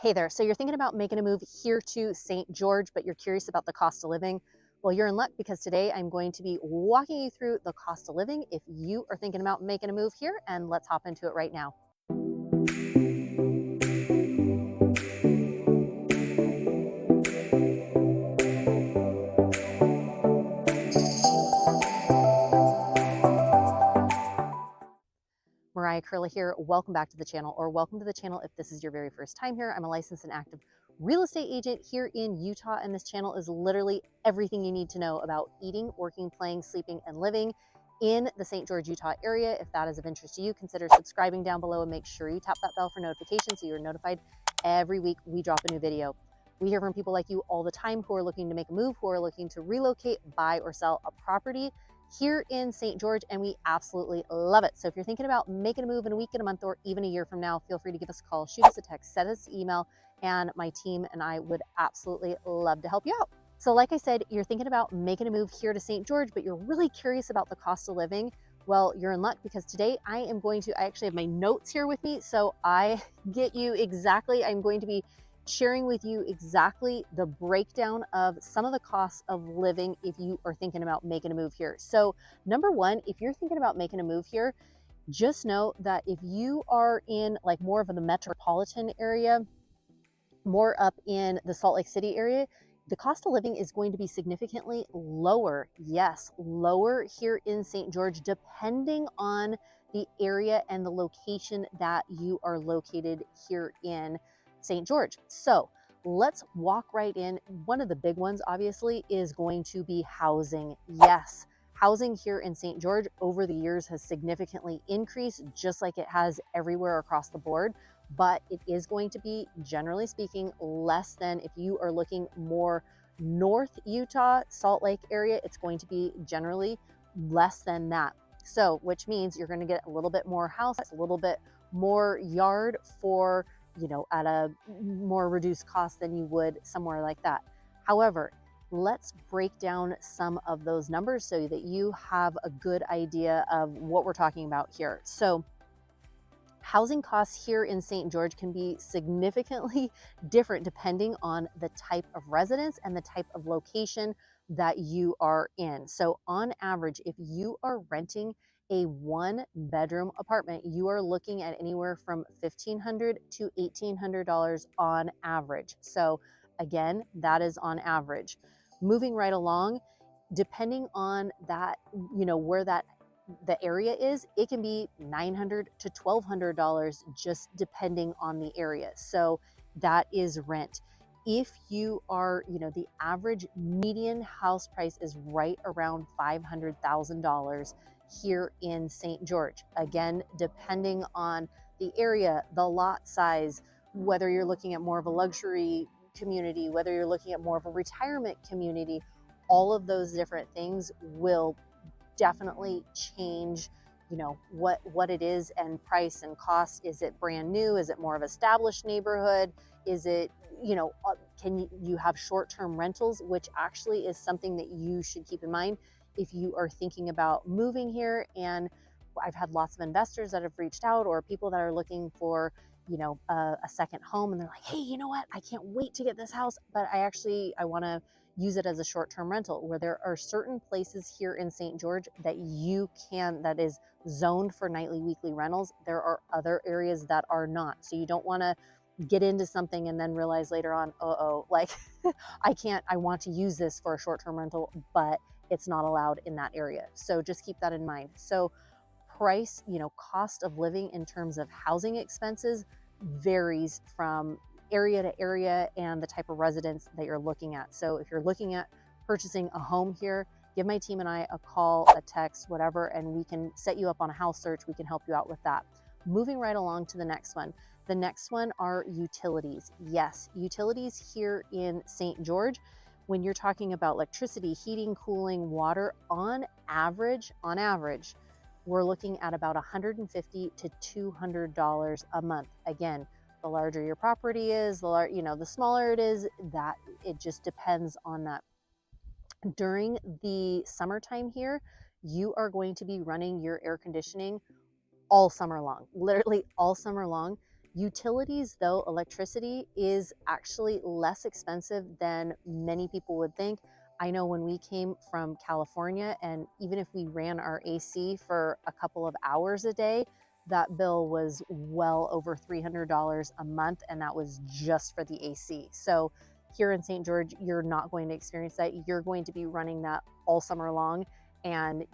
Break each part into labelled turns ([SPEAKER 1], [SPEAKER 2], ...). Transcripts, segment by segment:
[SPEAKER 1] Hey there. So you're thinking about making a move here to St. George, but you're curious about the cost of living? Well, you're in luck because today I'm going to be walking you through the cost of living if you are thinking about making a move here, and let's hop into it right now. Mariah K here. Welcome back to the channel, or welcome to the channel if this is your very first time here. I'm a licensed and active real estate agent here in Utah, and this channel is literally everything you need to know about eating, working, playing, sleeping, and living in the St. George, Utah area. If that is of interest to you, consider subscribing down below and make sure you tap that bell for notifications so you're notified every week we drop a new video. We hear from people like you all the time who are looking to make a move, who are looking to relocate, buy, or sell a property here in St. George, and we absolutely love it. So if you're thinking about making a move in a week, in a month, or even a year from now, feel free to give us a call, shoot us a text, send us an email, and my team and I would absolutely love to help you out. So like I said, you're thinking about making a move here to St. George, but you're really curious about the cost of living. Well, you're in luck because today I actually have my notes here with me. So I'm going to be sharing with you exactly the breakdown of some of the costs of living if you are thinking about making a move here. So number one, if you're thinking about making a move here, just know that if you are in like more of the metropolitan area, more up in the Salt Lake City area, the cost of living is going to be significantly lower. Yes, lower here in St. George, depending on the area and the location that you are located here in St. George. So let's walk right in. One of the big ones, obviously, is going to be housing. Yes, housing here in St. George over the years has significantly increased, just like it has everywhere across the board. But it is going to be, generally speaking, less than if you are looking more North Utah, Salt Lake area. It's going to be generally less than that. So, which means you're going to get a little bit more house, a little bit more yard for, at a more reduced cost than you would somewhere like that. However, let's break down some of those numbers so that you have a good idea of what we're talking about here. So, housing costs here in St. George can be significantly different depending on the type of residence and the type of location that you are in. So on average, if you are renting a one-bedroom apartment, you are looking at anywhere from $1,500 to $1,800 on average. So again, that is on average. Moving right along, depending on that, where the area is, it can be $900 to $1,200 just depending on the area. So that is rent. If you are, the average median house price is right around $500,000 here in St. George. Again, depending on the area, the lot size, whether you're looking at more of a luxury community, whether you're looking at more of a retirement community, all of those different things will definitely change what it is, and price and cost. Is it brand new? Is it more of established neighborhood? Is it, can you have short-term rentals, which actually is something that you should keep in mind if you are thinking about moving here. And I've had lots of investors that have reached out, or people that are looking for a second home, and they're like, hey, you know what, I can't wait to get this house, but I want to use it as a short-term rental. Where there are certain places here in St. George that is zoned for nightly, weekly rentals. There are other areas that are not. So you don't want to get into something and then realize later on, like I want to use this for a short-term rental, but it's not allowed in that area. So just keep that in mind. So price, cost of living in terms of housing expenses varies from area to area and the type of residence that you're looking at. So if you're looking at purchasing a home here, give my team and I a call, a text, whatever, and we can set you up on a house search. We can help you out with that. Moving right along to the next one. The next one are utilities. Yes, utilities here in St. George, when you're talking about electricity, heating, cooling, water, on average, we're looking at about $150 to $200 a month. Again, the larger your property is, the smaller it is. That it just depends on that. During the summertime here, you are going to be running your air conditioning all summer long, literally all summer long. Utilities, though, electricity is actually less expensive than many people would think. I know when we came from California, and even if we ran our AC for a couple of hours a day, that bill was well over $300 a month, and that was just for the AC. So here in St. George, you're not going to experience that. You're going to be running that all summer long. And,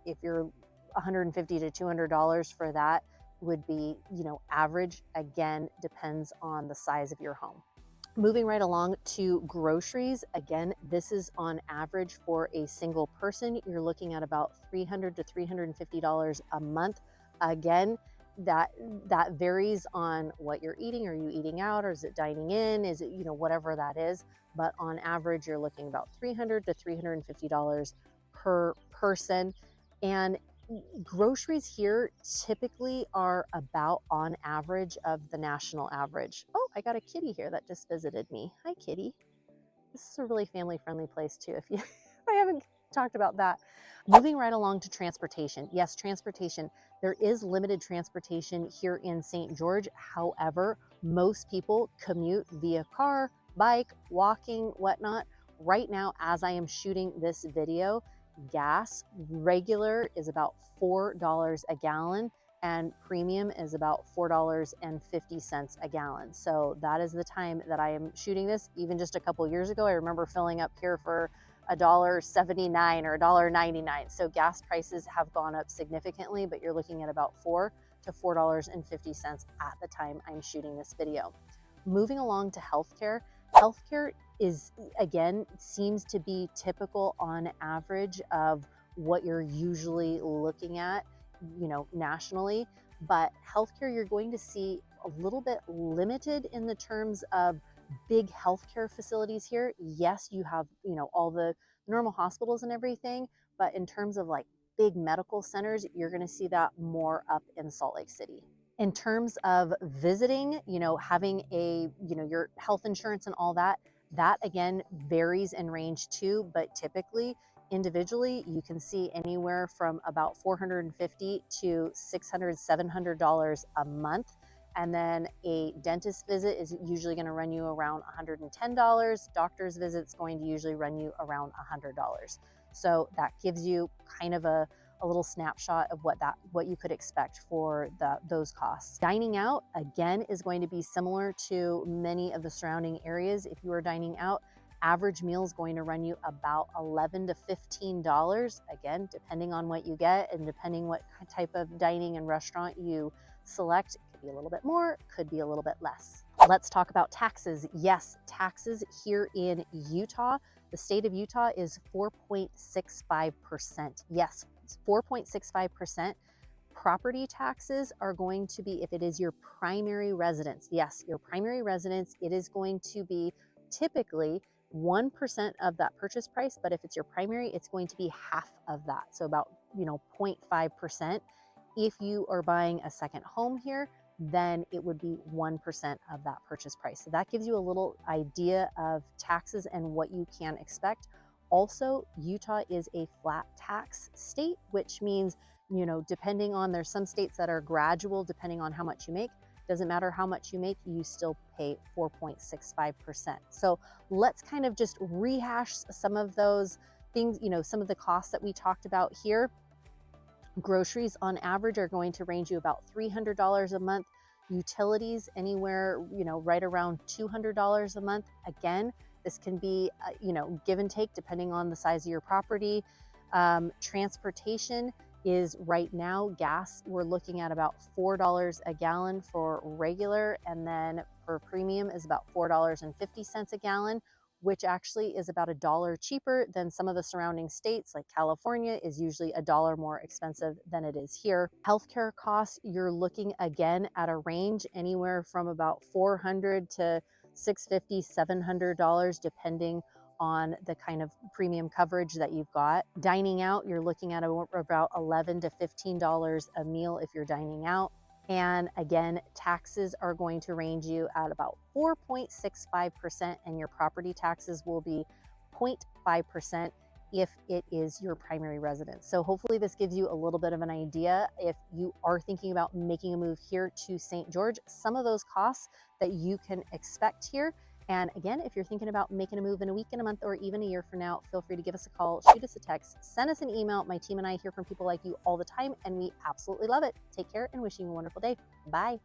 [SPEAKER 1] if you're $150 to $200 for that would be, average. Again, depends on the size of your home. Moving right along to groceries, again, this is on average for a single person. You're looking at about $300 to $350 a month. Again, that varies on what you're eating. Are you eating out, or is it dining in? Is it, whatever that is. But on average, you're looking about $300 to $350 per person. And groceries here typically are about on average of the national average. Oh, I got a kitty here that just visited me. Hi, kitty. This is a really family-friendly place too, if I haven't talked about that. Moving right along to transportation. Yes, transportation. There is limited transportation here in St. George. However, most people commute via car, bike, walking, whatnot. Right now, as I am shooting this video, gas regular is about $4 a gallon, and premium is about $4.50 a gallon. So that is the time that I am shooting this. Even just a couple years ago, I remember filling up here for $1.79 or $1.99. So gas prices have gone up significantly, but you're looking at about $4 to $4.50 at the time I'm shooting this video. Moving along to healthcare. Healthcare is, again, seems to be typical on average of what you're usually looking at, nationally. But healthcare, you're going to see a little bit limited in the terms of big healthcare facilities here. Yes, you have, all the normal hospitals and everything, but in terms of like big medical centers, you're going to see that more up in Salt Lake City. In terms of visiting, having your health insurance and all that, that again varies in range too, but typically individually you can see anywhere from about $450 to $600, $700 a month. And then a dentist visit is usually going to run you around $110. Doctor's visit's going to usually run you around $100. So that gives you kind of a little snapshot of what you could expect for those costs. Dining out, again, is going to be similar to many of the surrounding areas. If you are dining out, average meal is going to run you about $11 to $15, again, depending on what you get and depending what type of dining and restaurant you select. It could be a little bit more, could be a little bit less. Let's talk about taxes. Yes, taxes here in Utah. The state of Utah is 4.65%. Yes, 4.65%. Property taxes are going to be, if it is your primary residence, yes, your primary residence, it is going to be typically 1% of that purchase price, but if it's your primary, it's going to be half of that. So about, 0.5%. If you are buying a second home here, then it would be 1% of that purchase price. So that gives you a little idea of taxes and what you can expect. Also, Utah is a flat tax state, which means, depending on, there's some states that are gradual depending on how much you make. Doesn't matter how much you make, you still pay 4.65%. So let's kind of just rehash some of those things, some of the costs that we talked about here. Groceries on average are going to range you about $300 a month. Utilities anywhere, right around $200 a month. Again, this can be, give and take depending on the size of your property. Transportation is right now, gas, we're looking at about $4 a gallon for regular, and then for premium is about $4.50 a gallon, which actually is about $1 cheaper than some of the surrounding states. Like California is usually $1 more expensive than it is here. Healthcare costs, you're looking again at a range anywhere from about $400 to $650, $700, depending on the kind of premium coverage that you've got. Dining out, you're looking at about $11 to $15 a meal if you're dining out. And again, taxes are going to range you at about 4.65%, and your property taxes will be 0.5%. if it is your primary residence. So hopefully this gives you a little bit of an idea if you are thinking about making a move here to St. George, some of those costs that you can expect here. And again, if you're thinking about making a move in a week, in a month, or even a year from now, feel free to give us a call, shoot us a text, send us an email. My team and I hear from people like you all the time, and we absolutely love it. Take care and wishing you a wonderful day. Bye.